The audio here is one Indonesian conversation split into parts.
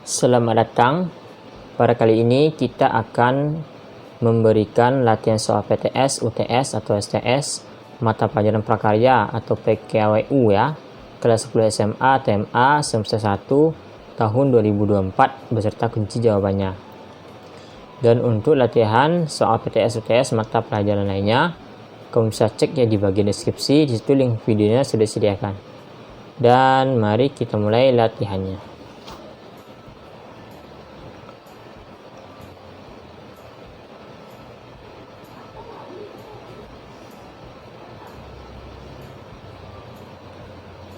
Selamat datang. Pada kali ini kita akan memberikan latihan soal PTS, UTS atau STS, mata pelajaran prakarya atau PKWU ya, kelas 10 SMA TMA semester 1 tahun 2024 beserta kunci jawabannya. Dan untuk latihan soal PTS, UTS, mata pelajaran lainnya, kamu bisa cek ya di bagian deskripsi, di situ link videonya sudah disediakan. Dan mari kita mulai latihannya.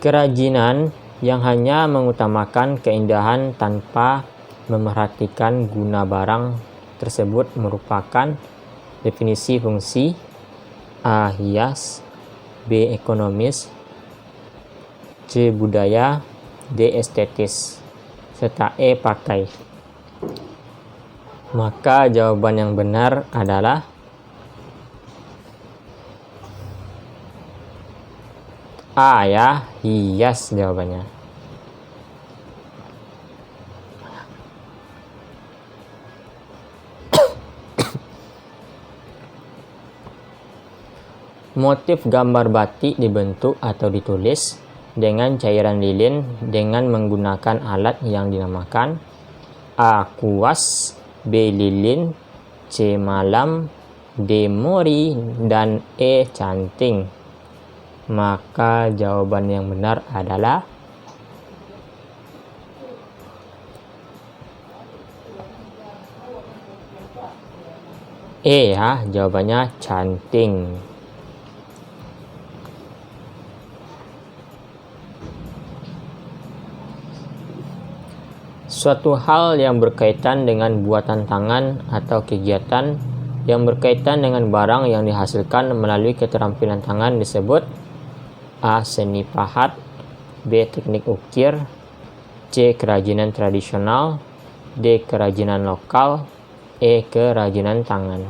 Kerajinan yang hanya mengutamakan keindahan tanpa memerhatikan guna barang tersebut merupakan definisi fungsi: A. Hias, B. Ekonomis, C. Budaya, D. Estetis, serta E. Pakai. Maka jawaban yang benar adalah A ya, hias jawabannya. Motif gambar batik dibentuk atau ditulis dengan cairan lilin dengan menggunakan alat yang dinamakan A. Kuas, B. Lilin, C. Malam, D. Mori, dan E. Canting. Maka jawaban yang benar adalah E ya, jawabannya canting. Suatu hal yang berkaitan dengan buatan tangan atau kegiatan yang berkaitan dengan barang yang dihasilkan melalui keterampilan tangan disebut A. Seni pahat, B. Teknik ukir, C. Kerajinan tradisional, D. Kerajinan lokal, E. Kerajinan tangan.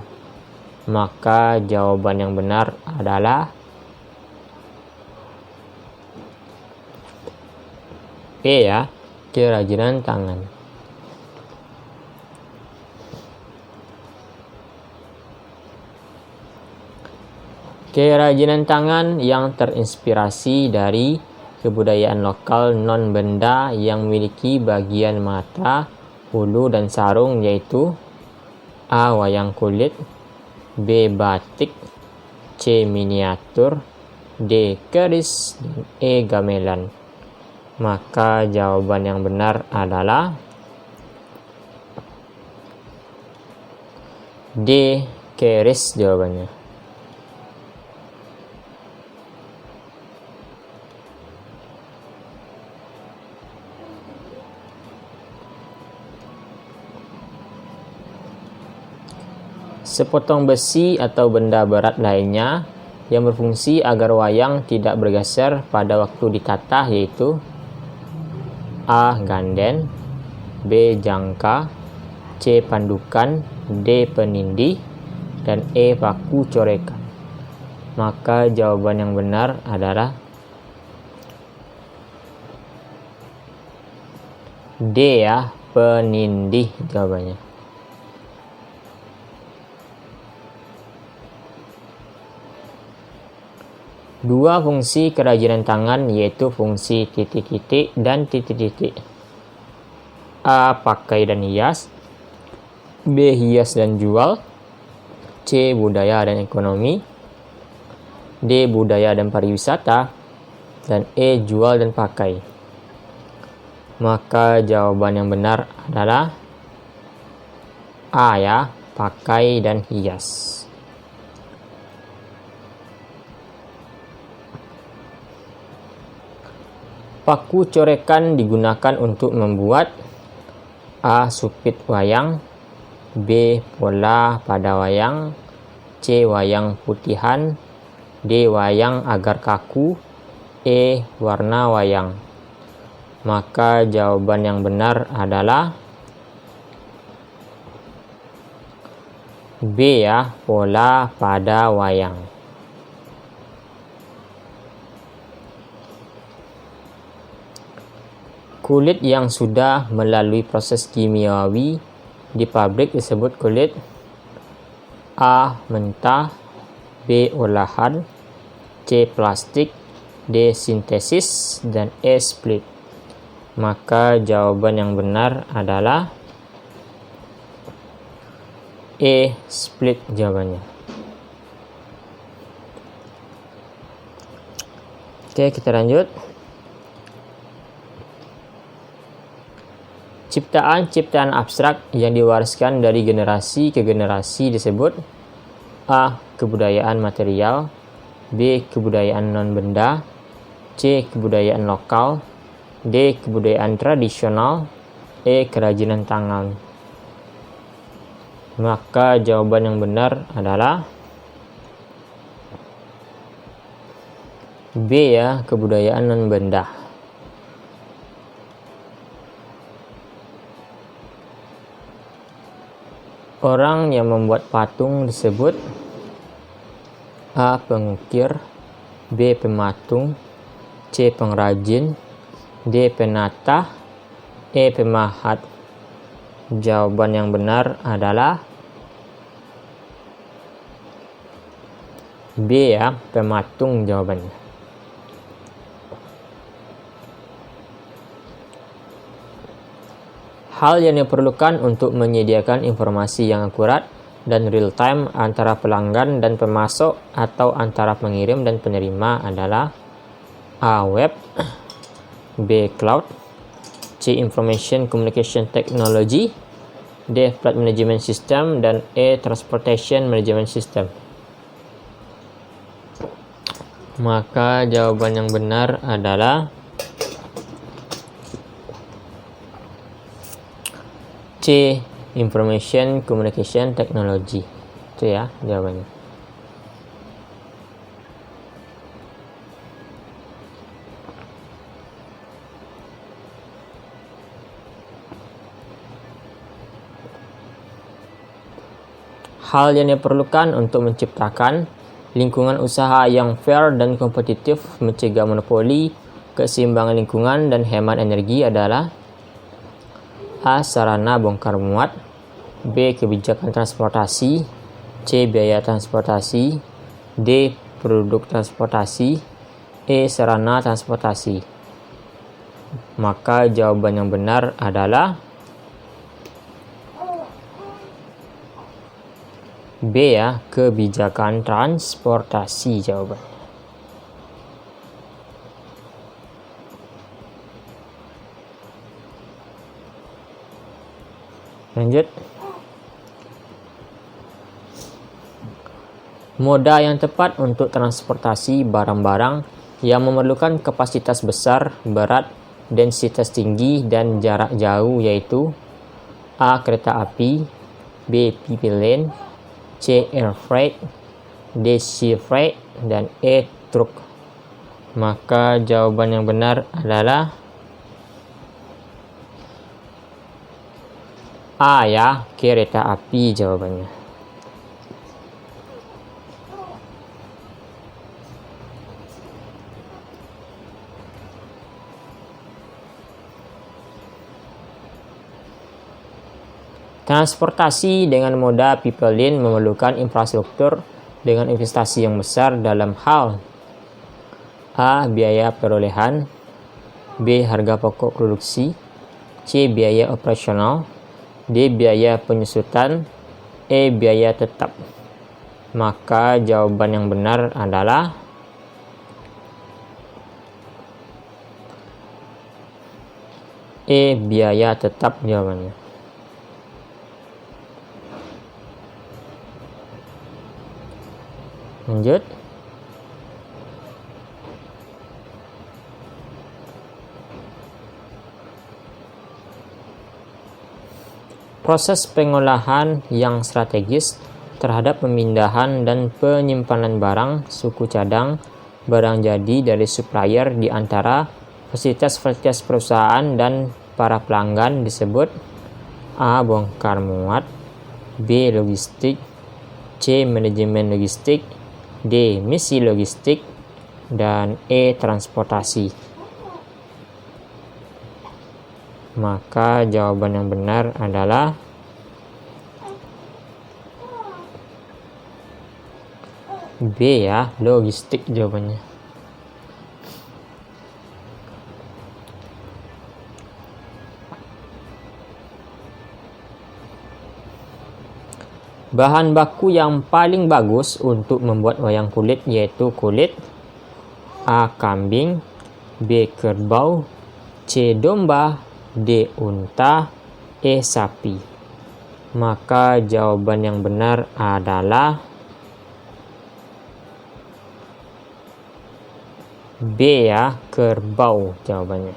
Maka jawaban yang benar adalah E ya, kerajinan tangan. Kerajinan tangan yang terinspirasi dari kebudayaan lokal non-benda yang memiliki bagian mata, ulu, dan sarung yaitu A. Wayang kulit, B. Batik, C. Miniatur, D. Keris, dan E. Gamelan. Maka jawaban yang benar adalah D. Keris jawabannya. Sepotong besi atau benda berat lainnya yang berfungsi agar wayang tidak bergeser pada waktu ditata yaitu A. Ganden, B. Jangka, C. Pandukan, D. Penindih, dan E. Paku corekan. Maka jawaban yang benar adalah D ya, penindih jawabannya. Dua fungsi kerajinan tangan yaitu fungsi titik-titik dan titik-titik. A. Pakai dan hias, B. Hias dan jual, C. Budaya dan ekonomi, D. Budaya dan pariwisata, dan E. Jual dan pakai. Maka jawaban yang benar adalah A ya, pakai dan hias. Paku corekan digunakan untuk membuat A. Supit wayang, B. Pola pada wayang, C. Wayang putihan, D. Wayang agar kaku, E. Warna wayang. Maka jawaban yang benar adalah B ya, pola pada wayang. Kulit yang sudah melalui proses kimiawi di pabrik disebut kulit A. Mentah, B. Olahan, C. Plastik, D. Sintesis, dan E. Split. Maka jawaban yang benar adalah E. Split jawabannya. Oke, kita lanjut. Ciptaan-ciptaan abstrak yang diwariskan dari generasi ke generasi disebut A. Kebudayaan material, B. Kebudayaan non-benda, C. Kebudayaan lokal, D. Kebudayaan tradisional, E. Kerajinan tangan. Maka jawaban yang benar adalah B ya, kebudayaan non-benda. Orang yang membuat patung disebut A. Pengukir, B. Pematung, C. Pengrajin, D. Penata, E. Pemahat. Jawaban yang benar adalah B ya, pematung jawabannya. Hal yang diperlukan untuk menyediakan informasi yang akurat dan real-time antara pelanggan dan pemasok atau antara pengirim dan penerima adalah A. Web, B. Cloud, C. Information Communication Technology, D. Flight Management System, dan E. Transportation Management System. Maka jawaban yang benar adalah C. Information Communication Technology. Itu ya jawabannya. Hal yang diperlukan untuk menciptakan lingkungan usaha yang fair dan kompetitif, mencegah monopoli, keseimbangan lingkungan, dan hemat energi adalah A. Sarana bongkar muat, B. Kebijakan transportasi, C. Biaya transportasi, D. Produk transportasi, E. Sarana transportasi. Maka jawaban yang benar adalah B ya, kebijakan transportasi jawabannya. Lanjut. Moda yang tepat untuk transportasi barang-barang yang memerlukan kapasitas besar, berat, densitas tinggi, dan jarak jauh yaitu A. Kereta api, B. People lane, C. Air freight, D. Sea freight, dan E. Truk. Maka jawaban yang benar adalah A ya, kereta api jawabannya. Transportasi dengan moda people lane memerlukan infrastruktur dengan investasi yang besar dalam hal A. Biaya perolehan, B. Harga pokok produksi, C. Biaya operasional, D. Biaya penyusutan, E. Biaya tetap. Maka jawaban yang benar adalah E. Biaya tetap jawabannya. Lanjut. Proses pengolahan yang strategis terhadap pemindahan dan penyimpanan barang suku cadang barang jadi dari supplier di antara fasilitas-fasilitas perusahaan dan para pelanggan disebut A. Bongkar muat, B. Logistik, C. Manajemen logistik, D. Misi logistik, dan E. Transportasi. Maka jawaban yang benar adalah B ya, logistik jawabannya. Bahan baku yang paling bagus untuk membuat wayang kulit yaitu kulit A. Kambing, B. Kerbau, C. Domba, D. Unta, E. Sapi. Maka jawaban yang benar adalah B ya, kerbau jawabannya.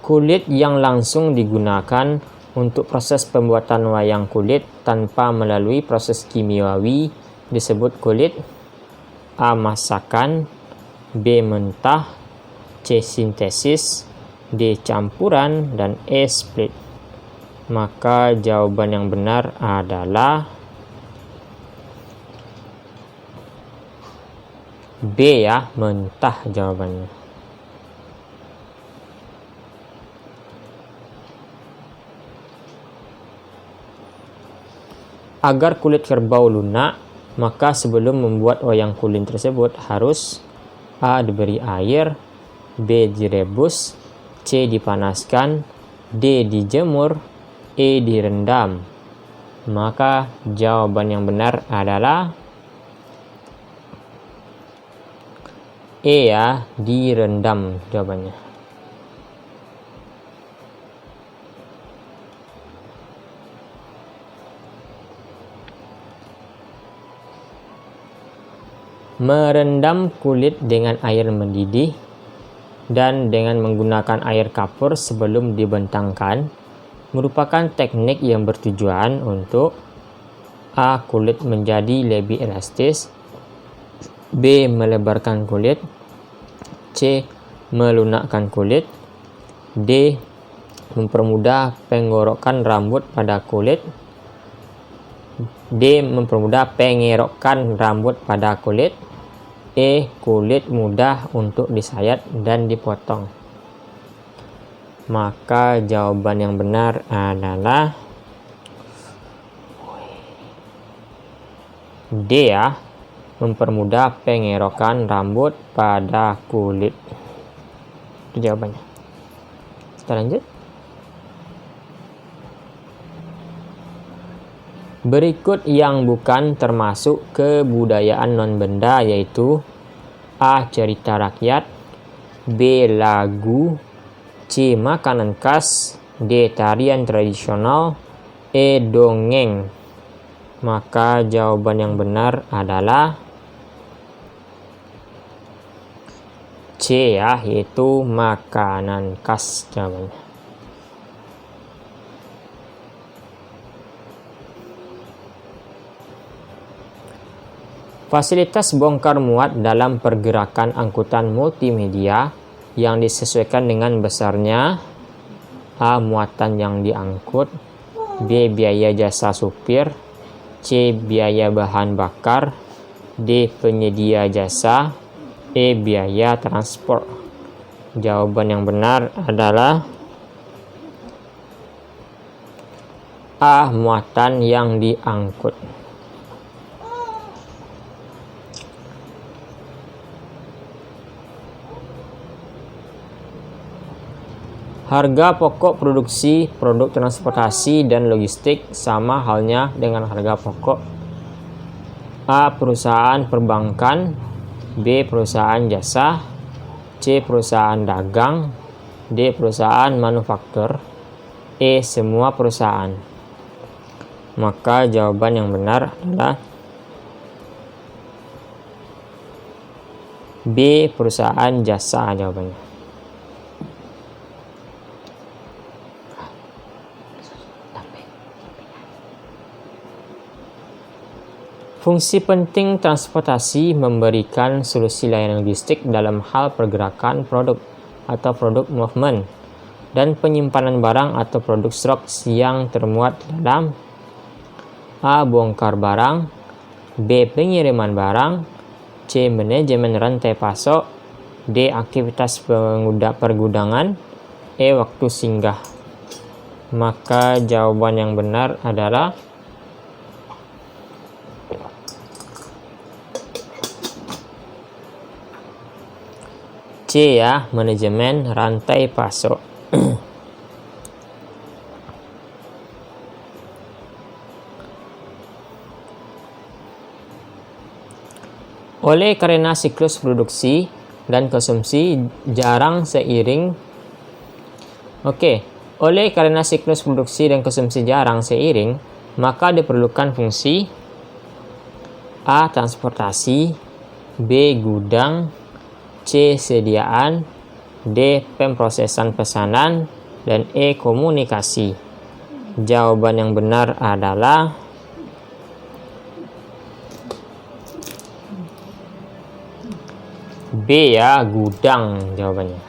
Kulit yang langsung digunakan untuk proses pembuatan wayang kulit tanpa melalui proses kimiawi disebut kulit A. Masakan, B. Mentah, C. Sintesis, D. Campuran, dan E. Split. Maka jawaban yang benar adalah B ya, mentah jawabannya. Agar kulit kerbau lunak, maka sebelum membuat wayang kulit tersebut harus A. Diberi air, B. Direbus, C. Dipanaskan, D. Dijemur, E. Direndam. Maka jawaban yang benar adalah E ya, direndam jawabannya. Merendam kulit dengan air mendidih dan dengan menggunakan air kapur sebelum dibentangkan merupakan teknik yang bertujuan untuk A. Kulit menjadi lebih elastis, B. Melebarkan kulit, C. Melunakkan kulit, D. Mempermudah penggorokan rambut pada kulit, D. Mempermudah pengerokan rambut pada kulit, E. Kulit mudah untuk disayat dan dipotong. Maka jawaban yang benar adalah D ya, mempermudah pengerokan rambut pada kulit. Itu jawabannya. Kita lanjut. Berikut yang bukan termasuk kebudayaan non-benda yaitu A. Cerita rakyat, B. Lagu, C. Makanan khas, D. Tarian tradisional, E. Dongeng. Maka jawaban yang benar adalah C ya, yaitu makanan khas jawabannya. Fasilitas bongkar muat dalam pergerakan angkutan multimedia yang disesuaikan dengan besarnya A. Muatan yang diangkut, B. Biaya jasa supir, C. Biaya bahan bakar, D. Penyedia jasa, E. Biaya transport. Jawaban yang benar adalah A. Muatan yang diangkut. Harga pokok produksi produk transportasi dan logistik sama halnya dengan harga pokok A. Perusahaan perbankan, B. Perusahaan jasa, C. Perusahaan dagang, D. Perusahaan manufaktur, E. Semua perusahaan. Maka jawaban yang benar adalah B. Perusahaan jasa jawabannya. Fungsi penting transportasi memberikan solusi layanan logistik dalam hal pergerakan produk atau produk movement dan penyimpanan barang atau produk stok yang termuat dalam A. Bongkar barang, B. Pengiriman barang, C. Manajemen rantai pasok. D. Aktivitas pergudangan. E. Waktu singgah. Maka jawaban yang benar adalah C ya, manajemen rantai pasok. Oleh karena siklus produksi dan konsumsi jarang seiring. Oleh karena siklus produksi dan konsumsi jarang seiring, maka diperlukan fungsi A. Transportasi, B. Gudang, C. Sediaan, D. Pemrosesan pesanan, dan E. Komunikasi. Jawaban yang benar adalah B ya, gudang jawabannya.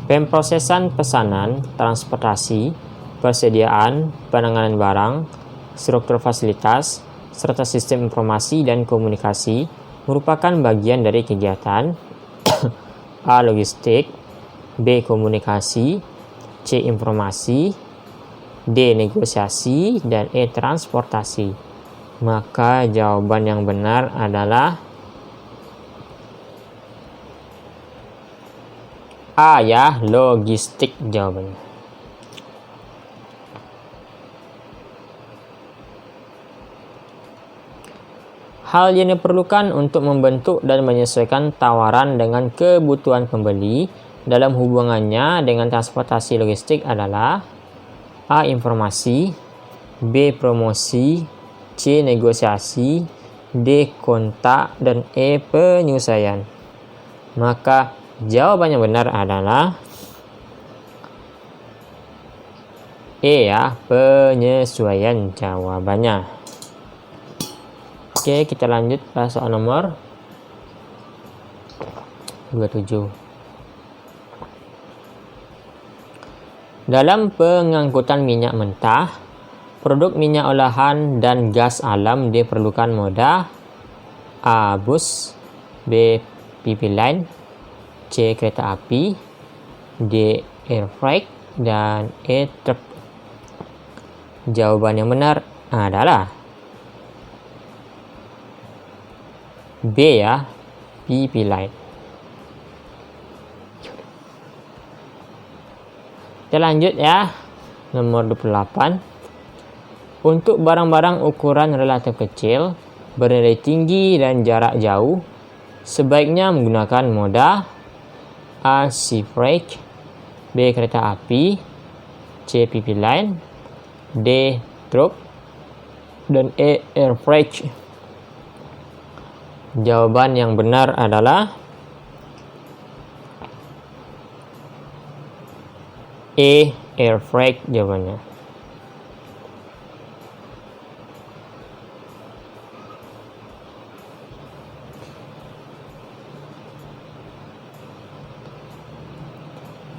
Pemrosesan pesanan, transportasi, persediaan, penanganan barang, struktur fasilitas, serta sistem informasi dan komunikasi merupakan bagian dari kegiatan A. Logistik, B. Komunikasi, C. Informasi, D. Negosiasi, dan E. Transportasi. Maka jawaban yang benar adalah A ya, logistik jawabannya. Hal yang diperlukan untuk membentuk dan menyesuaikan tawaran dengan kebutuhan pembeli dalam hubungannya dengan transportasi logistik adalah A. Informasi, B. Promosi, C. Negosiasi, D. Kontak, dan E. Penyesuaian. Maka jawaban yang benar adalah E ya, penyesuaian jawabannya. Oke, kita lanjut ke soal nomor 27. Dalam pengangkutan minyak mentah, produk minyak olahan dan gas alam diperlukan moda A. Bus, B. Pipeline, C. Kereta api, D. Air freight, dan E. Truk. Jawaban yang benar adalah B ya, pipeline. Kita lanjut ya, nomor 28. Untuk barang-barang ukuran relatif kecil, bernilai tinggi dan jarak jauh, sebaiknya menggunakan moda A. Sea freight, B. Kereta api, C. Pipeline, D. Truk, dan E. Air freight. Jawaban yang benar adalah E. Air freight jawabannya.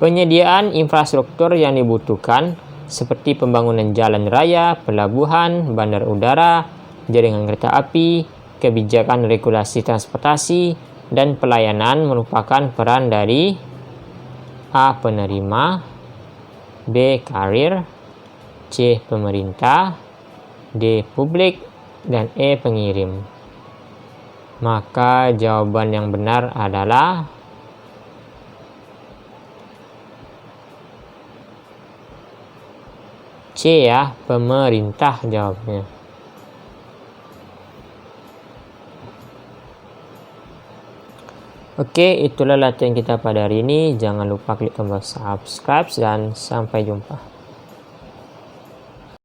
Penyediaan infrastruktur yang dibutuhkan seperti pembangunan jalan raya, pelabuhan, bandar udara, jaringan kereta api, kebijakan regulasi transportasi, dan pelayanan merupakan peran dari A. Penerima, B. Karir, C. Pemerintah, D. Publik, dan E. Pengirim. Maka jawaban yang benar adalah C ya, pemerintah jawabnya. Oke, itulah latihan kita pada hari ini. Jangan lupa klik tombol subscribe dan sampai jumpa.